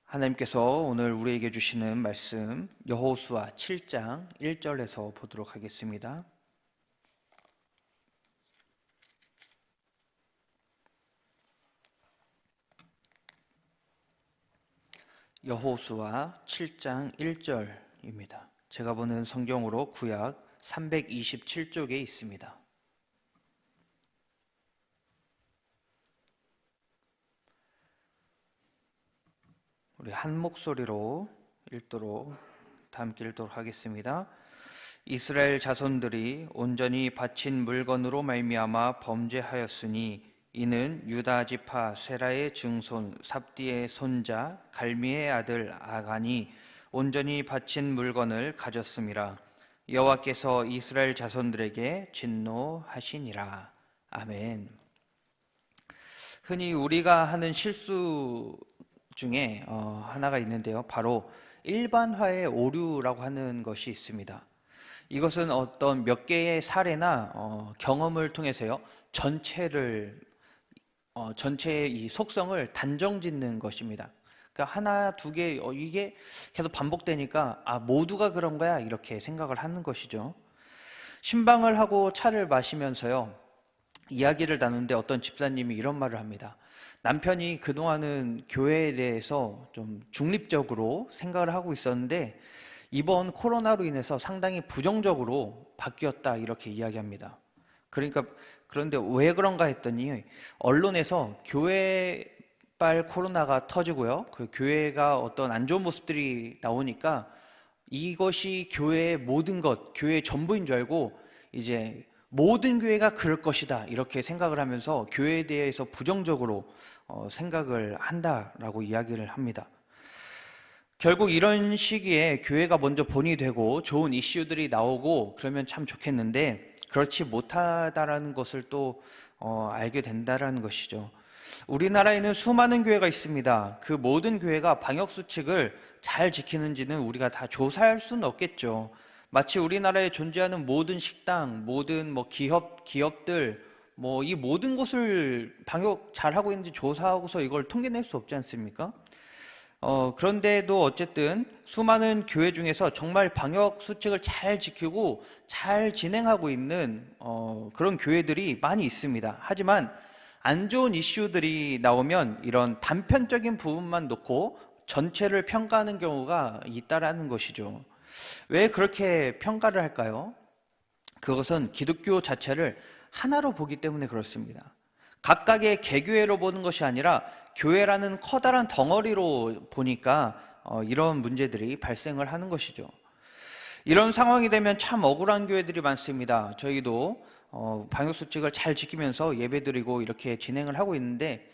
하나님께서 오늘 우리에게 주시는 말씀 여호수아 7장 1절에서 보도록 하겠습니다. 여호수아 7장 1절입니다. 제가 보는 성경으로 구약 327쪽에 있습니다. 우리 한 목소리로 읽도록 함께 읽도록 하겠습니다. 이스라엘 자손들이 온전히 바친 물건으로 말미암아 범죄하였으니 이는 유다 지파 세라의 증손 삽디의 손자 갈미의 아들 아간이 온전히 바친 물건을 가졌음이라. 여호와께서 이스라엘 자손들에게 진노하시니라. 아멘. 흔히 우리가 하는 실수 중에 하나가 있는데요. 바로 일반화의 오류라고 하는 것이 있습니다. 이것은 어떤 몇 개의 사례나 경험을 통해서요, 전체의 이 속성을 단정짓는 것입니다. 그러니까 하나, 두 개, 이게 계속 반복되니까 모두가 그런 거야 이렇게 생각을 하는 것이죠. 신방을 하고 차를 마시면서요, 이야기를 나누는데 어떤 집사님이 이런 말을 합니다. 남편이 그동안은 교회에 대해서 좀 중립적으로 생각을 하고 있었는데 이번 코로나로 인해서 상당히 부정적으로 바뀌었다 이렇게 이야기합니다. 그런데 왜 그런가 했더니 언론에서 교회발 코로나가 터지고요, 그 교회가 어떤 안 좋은 모습들이 나오니까 이것이 교회의 모든 것, 교회의 전부인 줄 알고 이제 모든 교회가 그럴 것이다 이렇게 생각을 하면서 교회에 대해서 부정적으로 생각을 한다라고 이야기를 합니다. 결국 이런 시기에 교회가 먼저 본이 되고 좋은 이슈들이 나오고 그러면 참 좋겠는데 그렇지 못하다라는 것을 또 알게 된다라는 것이죠. 우리나라에는 수많은 교회가 있습니다. 그 모든 교회가 방역수칙을 잘 지키는지는 우리가 다 조사할 수는 없겠죠. 마치 우리나라에 존재하는 모든 식당, 모든 기업들, 이 모든 곳을 방역 잘하고 있는지 조사하고서 이걸 통계낼 수 없지 않습니까? 그런데도 어쨌든 수많은 교회 중에서 정말 방역 수칙을 잘 지키고 잘 진행하고 있는 그런 교회들이 많이 있습니다. 하지만 안 좋은 이슈들이 나오면 이런 단편적인 부분만 놓고 전체를 평가하는 경우가 있다라는 것이죠. 왜 그렇게 평가를 할까요? 그것은 기독교 자체를 하나로 보기 때문에 그렇습니다. 각각의 개교회로 보는 것이 아니라 교회라는 커다란 덩어리로 보니까 이런 문제들이 발생을 하는 것이죠. 이런 상황이 되면 참 억울한 교회들이 많습니다. 저희도 방역수칙을 잘 지키면서 예배드리고 이렇게 진행을 하고 있는데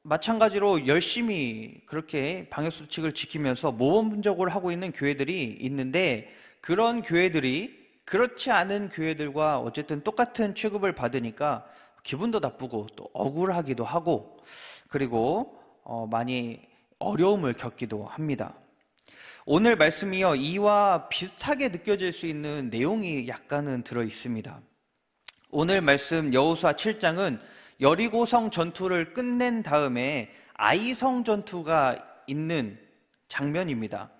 마찬가지로 열심히 그렇게 방역수칙을 지키면서 모범적으로 하고 있는 교회들이 있는데 그런 교회들이 그렇지 않은 교회들과 어쨌든 똑같은 취급을 받으니까 기분도 나쁘고 또 억울하기도 하고 그리고 많이 어려움을 겪기도 합니다. 오늘 말씀이요, 이와 비슷하게 느껴질 수 있는 내용이 약간은 들어 있습니다. 오늘 말씀 여호수아 7장은 여리고성 전투를 끝낸 다음에 아이성 전투가 있는 장면입니다.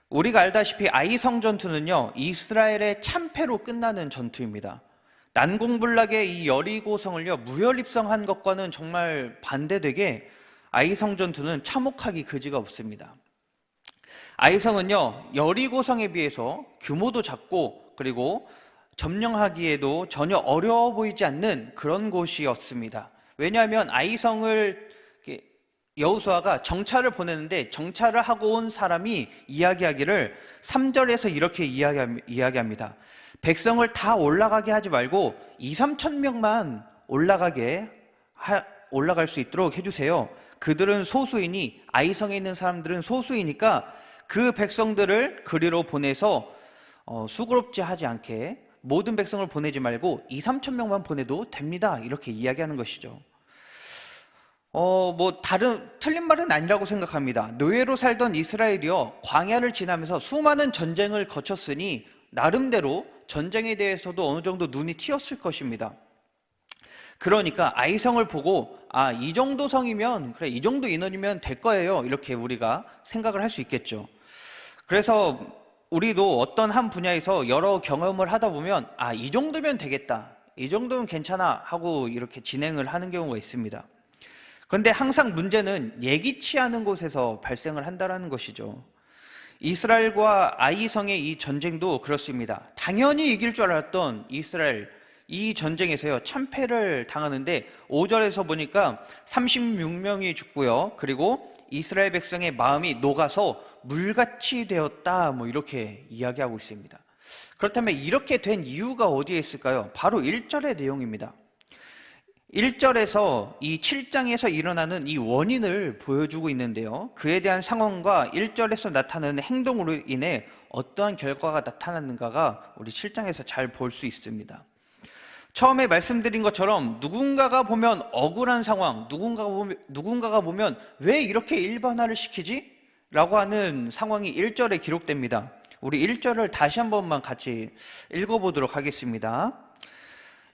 우리가 알다시피 아이성 전투는요, 이스라엘의 참패로 끝나는 전투입니다. 난공불락의 이 여리고성을요, 무혈입성한 것과는 정말 반대되게 아이성 전투는 참혹하기 그지가 없습니다. 아이성은요, 여리고성에 비해서 규모도 작고 그리고 점령하기에도 전혀 어려워 보이지 않는 그런 곳이었습니다. 왜냐하면 아이성을 여호수아가 정찰을 보내는데 정찰을 하고 온 사람이 이야기하기를 3절에서 이렇게 이야기합니다. 백성을 다 올라가게 하지 말고 2-3천 명만 올라갈 수 있도록 해주세요. 그들은 소수이니 아이성에 있는 사람들은 소수이니까 그 백성들을 그리로 보내서 수고롭지 하지 않게 모든 백성을 보내지 말고 2-3천 명만 보내도 됩니다. 이렇게 이야기하는 것이죠. 틀린 말은 아니라고 생각합니다. 노예로 살던 이스라엘이요, 광야를 지나면서 수많은 전쟁을 거쳤으니 나름대로 전쟁에 대해서도 어느 정도 눈이 튀었을 것입니다. 그러니까 아이성을 보고 이 정도 성이면 그래, 이 정도 인원이면 될 거예요, 이렇게 우리가 생각을 할 수 있겠죠. 그래서 우리도 어떤 한 분야에서 여러 경험을 하다 보면 이 정도면 되겠다, 이 정도면 괜찮아 하고 이렇게 진행을 하는 경우가 있습니다. 그런데 항상 문제는 예기치 않은 곳에서 발생을 한다는 것이죠. 이스라엘과 아이성의 이 전쟁도 그렇습니다. 당연히 이길 줄 알았던 이스라엘, 이 전쟁에서요 참패를 당하는데 5절에서 보니까 36명이 죽고요, 그리고 이스라엘 백성의 마음이 녹아서 물같이 되었다, 이렇게 이야기하고 있습니다. 그렇다면 이렇게 된 이유가 어디에 있을까요? 바로 1절의 내용입니다. 1절에서 이 7장에서 일어나는 이 원인을 보여주고 있는데요, 그에 대한 상황과 1절에서 나타나는 행동으로 인해 어떠한 결과가 나타났는가가 우리 7장에서 잘 볼 수 있습니다. 처음에 말씀드린 것처럼 누군가가 보면 억울한 상황, 누군가가 보면 왜 이렇게 일반화를 시키지? 라고 하는 상황이 1절에 기록됩니다. 우리 1절을 다시 한 번만 같이 읽어보도록 하겠습니다.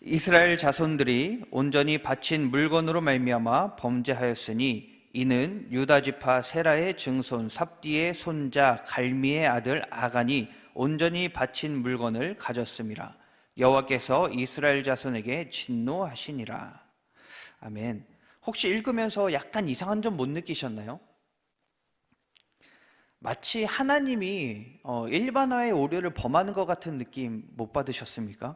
이스라엘 자손들이 온전히 바친 물건으로 말미암아 범죄하였으니 이는 유다 지파 세라의 증손 삽디의 손자 갈미의 아들 아간이 온전히 바친 물건을 가졌음이라. 여호와께서 이스라엘 자손에게 진노하시니라. 아멘. 혹시 읽으면서 약간 이상한 점 못 느끼셨나요? 마치 하나님이 일반화의 오류를 범하는 것 같은 느낌 못 받으셨습니까?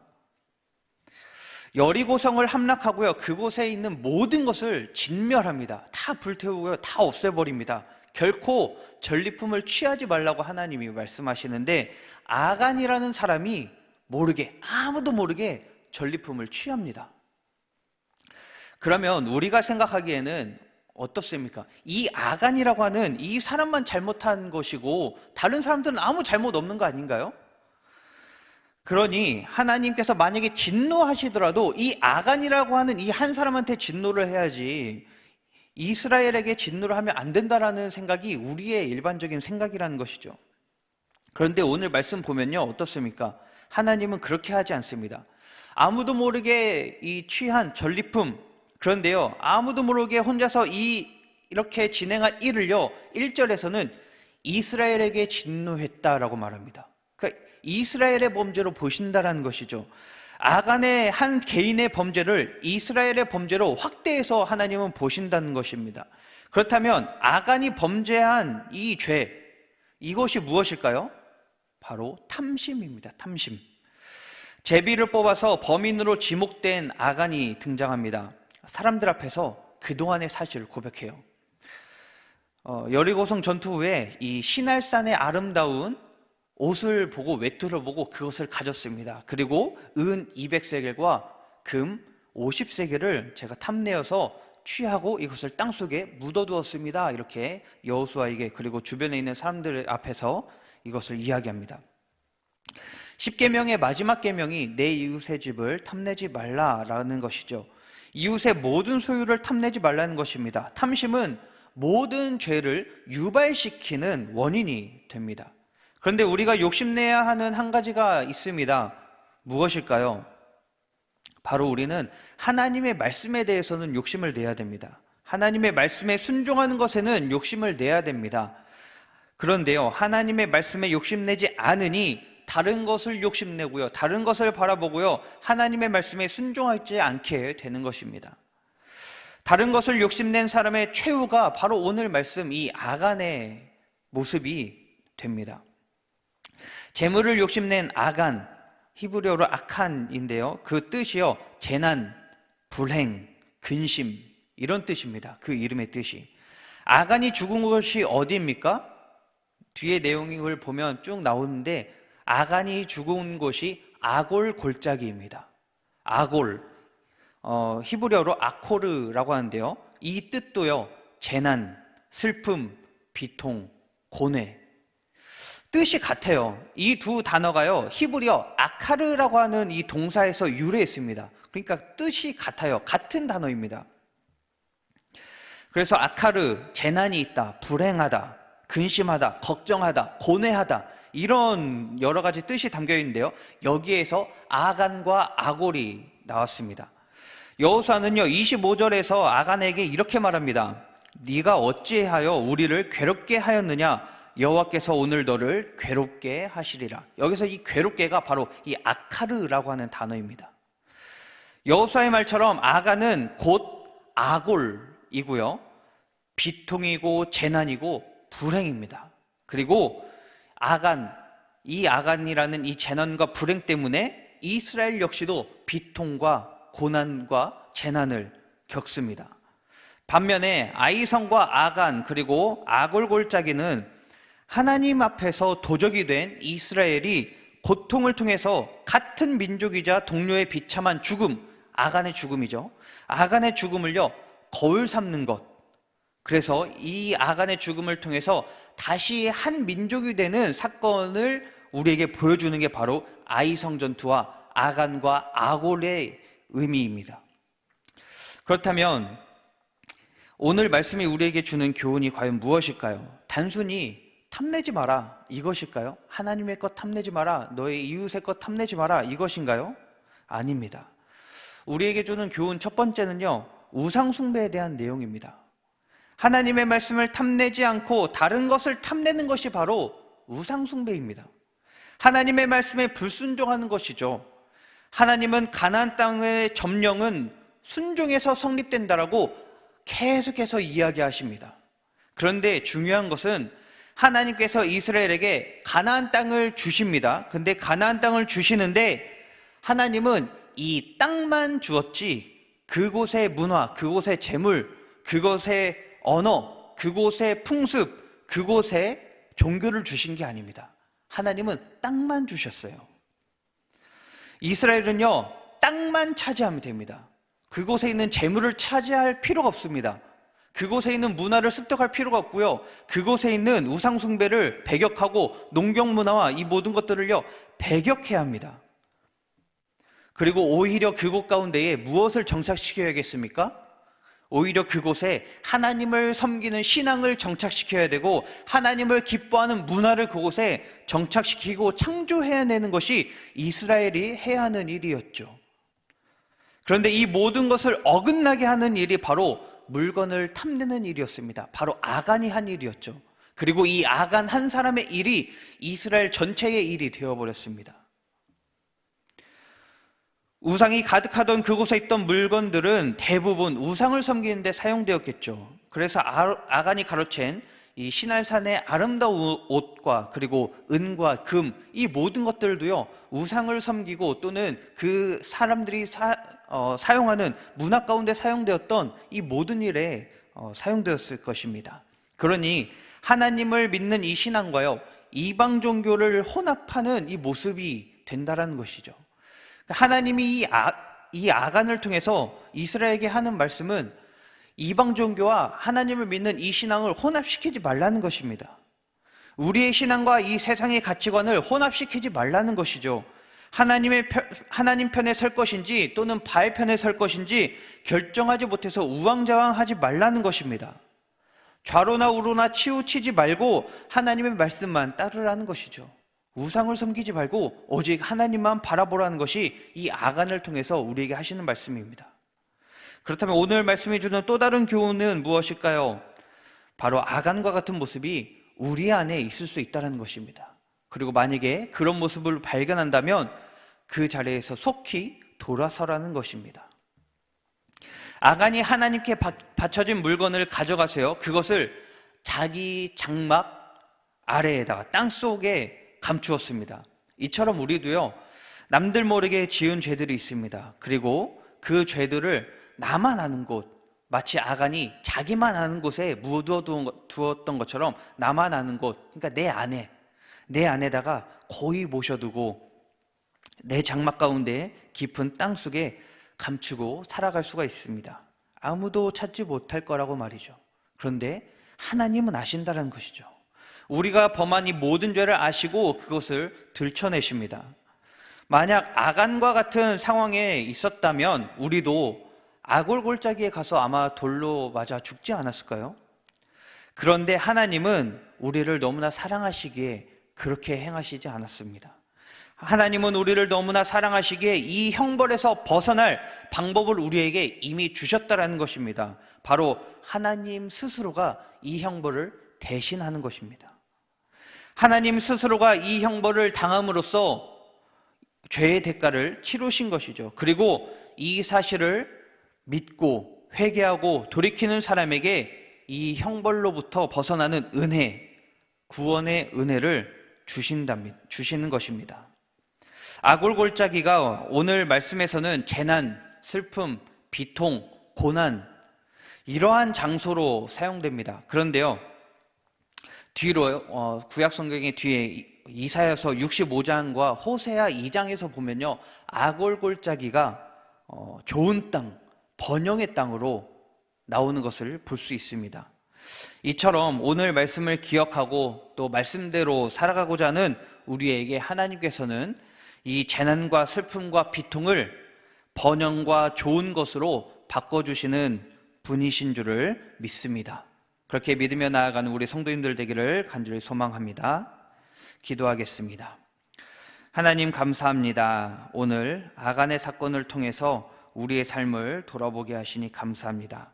여리고성을 함락하고요, 그곳에 있는 모든 것을 진멸합니다. 다 불태우고요, 다 없애버립니다. 결코 전리품을 취하지 말라고 하나님이 말씀하시는데 아간이라는 사람이 모르게, 아무도 모르게 전리품을 취합니다. 그러면 우리가 생각하기에는 어떻습니까? 이 아간이라고 하는 이 사람만 잘못한 것이고 다른 사람들은 아무 잘못 없는 거 아닌가요? 그러니 하나님께서 만약에 진노하시더라도 이 아간이라고 하는 이 한 사람한테 진노를 해야지 이스라엘에게 진노를 하면 안 된다라는 생각이 우리의 일반적인 생각이라는 것이죠. 그런데 오늘 말씀 보면요, 어떻습니까? 하나님은 그렇게 하지 않습니다. 아무도 모르게 이 취한 전리품, 그런데요, 아무도 모르게 혼자서 이렇게 진행한 일을요, 1절에서는 이스라엘에게 진노했다라고 말합니다. 그러니까 이스라엘의 범죄로 보신다라는 것이죠. 아간의 한 개인의 범죄를 이스라엘의 범죄로 확대해서 하나님은 보신다는 것입니다. 그렇다면 아간이 범죄한 이 죄, 이것이 무엇일까요? 바로 탐심입니다. 탐심. 제비를 뽑아서 범인으로 지목된 아간이 등장합니다. 사람들 앞에서 그동안의 사실을 고백해요. 여리고성 전투 후에 이 시날산의 아름다운 옷을 보고, 외투를 보고 그것을 가졌습니다. 그리고 은 200세겔과 금 50세겔을 제가 탐내어서 취하고 이것을 땅속에 묻어두었습니다. 이렇게 여호수아에게, 그리고 주변에 있는 사람들 앞에서 이것을 이야기합니다. 10계명의 마지막 계명이 내 이웃의 집을 탐내지 말라라는 것이죠. 이웃의 모든 소유를 탐내지 말라는 것입니다. 탐심은 모든 죄를 유발시키는 원인이 됩니다. 그런데 우리가 욕심내야 하는 한 가지가 있습니다. 무엇일까요? 바로 우리는 하나님의 말씀에 대해서는 욕심을 내야 됩니다. 하나님의 말씀에 순종하는 것에는 욕심을 내야 됩니다. 그런데요, 하나님의 말씀에 욕심내지 않으니 다른 것을 욕심내고요, 다른 것을 바라보고요, 하나님의 말씀에 순종하지 않게 되는 것입니다. 다른 것을 욕심낸 사람의 최후가 바로 오늘 말씀 이 아간의 모습이 됩니다. 재물을 욕심낸 아간, 히브리어로 아칸인데요, 그 뜻이요, 재난, 불행, 근심, 이런 뜻입니다. 그 이름의 뜻이. 아간이 죽은 곳이 어디입니까? 뒤에 내용을 보면 쭉 나오는데 아간이 죽은 곳이 아골 골짜기입니다. 아골, 히브리어로 아코르라고 하는데요, 이 뜻도요, 재난, 슬픔, 비통, 고뇌, 뜻이 같아요. 이 두 단어가요, 히브리어 아카르라고 하는 이 동사에서 유래했습니다. 그러니까 뜻이 같아요. 같은 단어입니다. 그래서 아카르, 재난이 있다, 불행하다, 근심하다, 걱정하다, 고뇌하다, 이런 여러 가지 뜻이 담겨 있는데요, 여기에서 아간과 아골이 나왔습니다. 여호수아는요 25절에서 아간에게 이렇게 말합니다. 네가 어찌하여 우리를 괴롭게 하였느냐? 여호와께서 오늘 너를 괴롭게 하시리라. 여기서 이 괴롭게가 바로 이 아카르라고 하는 단어입니다. 여호수아의 말처럼 아간은 곧 아골이고요, 비통이고 재난이고 불행입니다. 그리고 이 아간이라는 이 재난과 불행 때문에 이스라엘 역시도 비통과 고난과 재난을 겪습니다. 반면에 아이성과 아간 그리고 아골골짜기는 하나님 앞에서 도적이 된 이스라엘이 고통을 통해서 같은 민족이자 동료의 비참한 죽음, 아간의 죽음이죠. 아간의 죽음을요 거울 삼는 것. 그래서 이 아간의 죽음을 통해서 다시 한 민족이 되는 사건을 우리에게 보여주는 게 바로 아이성 전투와 아간과 아골의 의미입니다. 그렇다면 오늘 말씀이 우리에게 주는 교훈이 과연 무엇일까요? 단순히 탐내지 마라 이것일까요? 하나님의 것 탐내지 마라, 너의 이웃의 것 탐내지 마라 이것인가요? 아닙니다. 우리에게 주는 교훈 첫 번째는요 우상 숭배에 대한 내용입니다. 하나님의 말씀을 탐내지 않고 다른 것을 탐내는 것이 바로 우상 숭배입니다. 하나님의 말씀에 불순종하는 것이죠. 하나님은 가나안 땅의 점령은 순종에서 성립된다라고 계속해서 이야기하십니다. 그런데 중요한 것은 하나님께서 이스라엘에게 가나안 땅을 주십니다. 근데 가나안 땅을 주시는데 하나님은 이 땅만 주었지 그곳의 문화, 그곳의 재물, 그곳의 언어, 그곳의 풍습, 그곳의 종교를 주신 게 아닙니다. 하나님은 땅만 주셨어요. 이스라엘은요 땅만 차지하면 됩니다. 그곳에 있는 재물을 차지할 필요가 없습니다. 그곳에 있는 문화를 습득할 필요가 없고요, 그곳에 있는 우상 숭배를 배격하고 농경 문화와 이 모든 것들을요 배격해야 합니다. 그리고 오히려 그곳 가운데에 무엇을 정착시켜야겠습니까? 오히려 그곳에 하나님을 섬기는 신앙을 정착시켜야 되고 하나님을 기뻐하는 문화를 그곳에 정착시키고 창조해내는 것이 이스라엘이 해야 하는 일이었죠. 그런데 이 모든 것을 어긋나게 하는 일이 바로 물건을 탐내는 일이었습니다. 바로 아간이 한 일이었죠. 그리고 이 아간 한 사람의 일이 이스라엘 전체의 일이 되어버렸습니다. 우상이 가득하던 그곳에 있던 물건들은 대부분 우상을 섬기는 데 사용되었겠죠. 그래서 아간이 가로챈 이 시날산의 아름다운 옷과 그리고 은과 금, 이 모든 것들도요 우상을 섬기고 또는 그 사람들이 사용하는 문화 가운데 사용되었던 이 모든 일에 사용되었을 것입니다. 그러니 하나님을 믿는 이 신앙과요 이방 종교를 혼합하는 이 모습이 된다라는 것이죠. 하나님이 이 아간을 통해서 이스라엘에게 하는 말씀은 이방 종교와 하나님을 믿는 이 신앙을 혼합시키지 말라는 것입니다. 우리의 신앙과 이 세상의 가치관을 혼합시키지 말라는 것이죠. 하나님 편에 설 것인지 또는 바알 편에 설 것인지 결정하지 못해서 우왕좌왕하지 말라는 것입니다. 좌로나 우로나 치우치지 말고 하나님의 말씀만 따르라는 것이죠. 우상을 섬기지 말고 오직 하나님만 바라보라는 것이 이 아간을 통해서 우리에게 하시는 말씀입니다. 그렇다면 오늘 말씀이 주는 또 다른 교훈은 무엇일까요? 바로 아간과 같은 모습이 우리 안에 있을 수 있다는 것입니다. 그리고 만약에 그런 모습을 발견한다면 그 자리에서 속히 돌아서라는 것입니다. 아간이 하나님께 바쳐진 물건을 가져가세요. 그것을 자기 장막 아래에다가 땅속에 감추었습니다. 이처럼 우리도요 남들 모르게 지은 죄들이 있습니다. 그리고 그 죄들을 나만 아는 곳, 마치 아간이 자기만 아는 곳에 묻어두었던 것처럼 나만 아는 곳, 그러니까 내 안에다가 고이 모셔두고 내 장막 가운데 깊은 땅속에 감추고 살아갈 수가 있습니다. 아무도 찾지 못할 거라고 말이죠. 그런데 하나님은 아신다는 것이죠. 우리가 범한 이 모든 죄를 아시고 그것을 들춰내십니다. 만약 아간과 같은 상황에 있었다면 우리도 아골골짜기에 가서 아마 돌로 맞아 죽지 않았을까요? 그런데 하나님은 우리를 너무나 사랑하시기에 그렇게 행하시지 않았습니다. 하나님은 우리를 너무나 사랑하시기에 이 형벌에서 벗어날 방법을 우리에게 이미 주셨다라는 것입니다. 바로 하나님 스스로가 이 형벌을 대신하는 것입니다. 하나님 스스로가 이 형벌을 당함으로써 죄의 대가를 치르신 것이죠. 그리고 이 사실을 믿고 회개하고 돌이키는 사람에게 이 형벌로부터 벗어나는 은혜, 구원의 은혜를 주시는 것입니다. 아골골짜기가 오늘 말씀에서는 재난, 슬픔, 비통, 고난, 이러한 장소로 사용됩니다. 그런데요, 뒤로 구약 성경의 뒤에 이사야서 65장과 호세아 2장에서 보면요, 아골골짜기가 좋은 땅, 번영의 땅으로 나오는 것을 볼 수 있습니다. 이처럼 오늘 말씀을 기억하고 또 말씀대로 살아가고자 하는 우리에게 하나님께서는 이 재난과 슬픔과 비통을 번영과 좋은 것으로 바꿔주시는 분이신 줄을 믿습니다. 그렇게 믿으며 나아가는 우리 성도님들 되기를 간절히 소망합니다. 기도하겠습니다. 하나님 감사합니다. 오늘 아간의 사건을 통해서 우리의 삶을 돌아보게 하시니 감사합니다.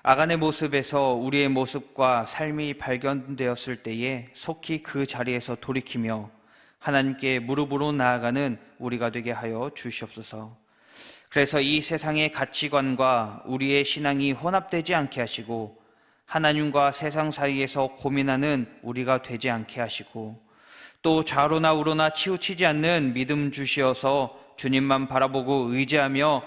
아간의 모습에서 우리의 모습과 삶이 발견되었을 때에 속히 그 자리에서 돌이키며 하나님께 무릎으로 나아가는 우리가 되게 하여 주시옵소서. 그래서 이 세상의 가치관과 우리의 신앙이 혼합되지 않게 하시고 하나님과 세상 사이에서 고민하는 우리가 되지 않게 하시고 또 좌로나 우로나 치우치지 않는 믿음 주시어서 주님만 바라보고 의지하며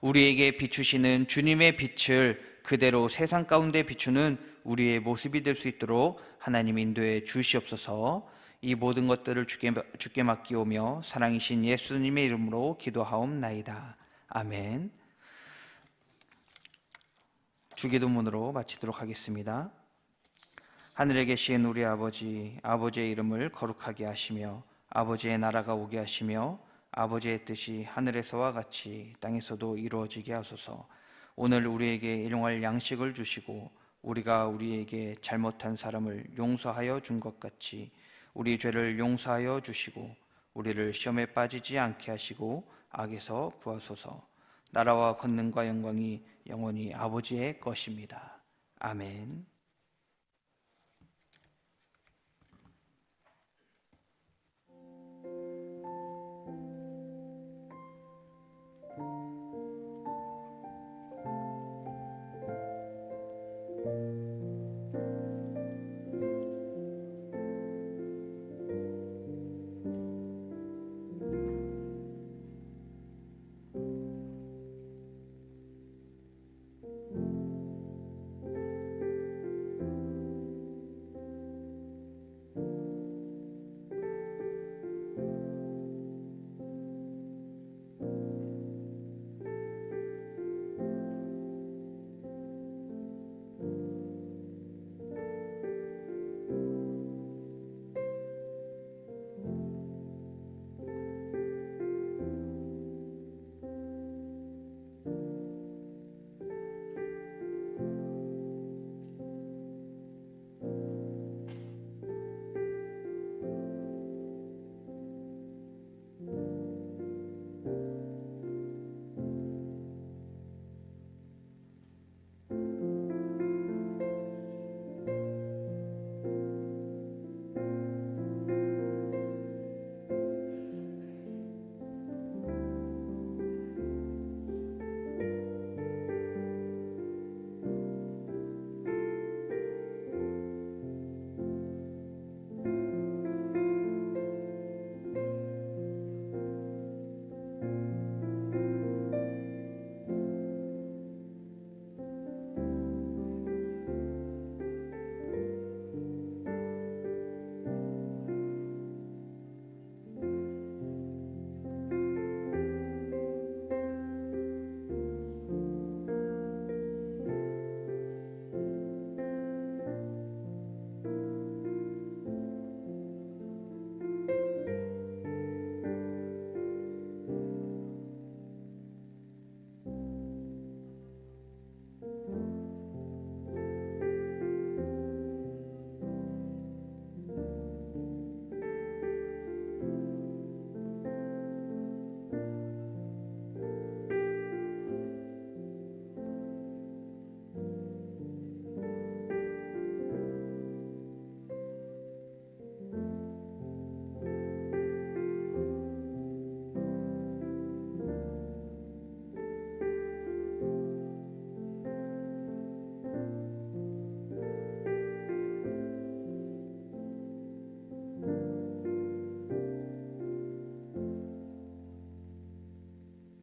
우리에게 비추시는 주님의 빛을 그대로 세상 가운데 비추는 우리의 모습이 될 수 있도록 하나님 인도해 주시옵소서. 이 모든 것들을 주께 맡기오며 사랑이신 예수님의 이름으로 기도하옵나이다. 아멘. 주기도문으로 마치도록 하겠습니다. 하늘에 계신 우리 아버지, 아버지의 이름을 거룩하게 하시며 아버지의 나라가 오게 하시며 아버지의 뜻이 하늘에서와 같이 땅에서도 이루어지게 하소서. 오늘 우리에게 일용할 양식을 주시고 우리가 우리에게 잘못한 사람을 용서하여 준 것 같이 우리 죄를 용서하여 주시고 우리를 시험에 빠지지 않게 하시고 악에서 구하소서. 나라와 권능과 영광이 영원히 아버지의 것입니다. 아멘.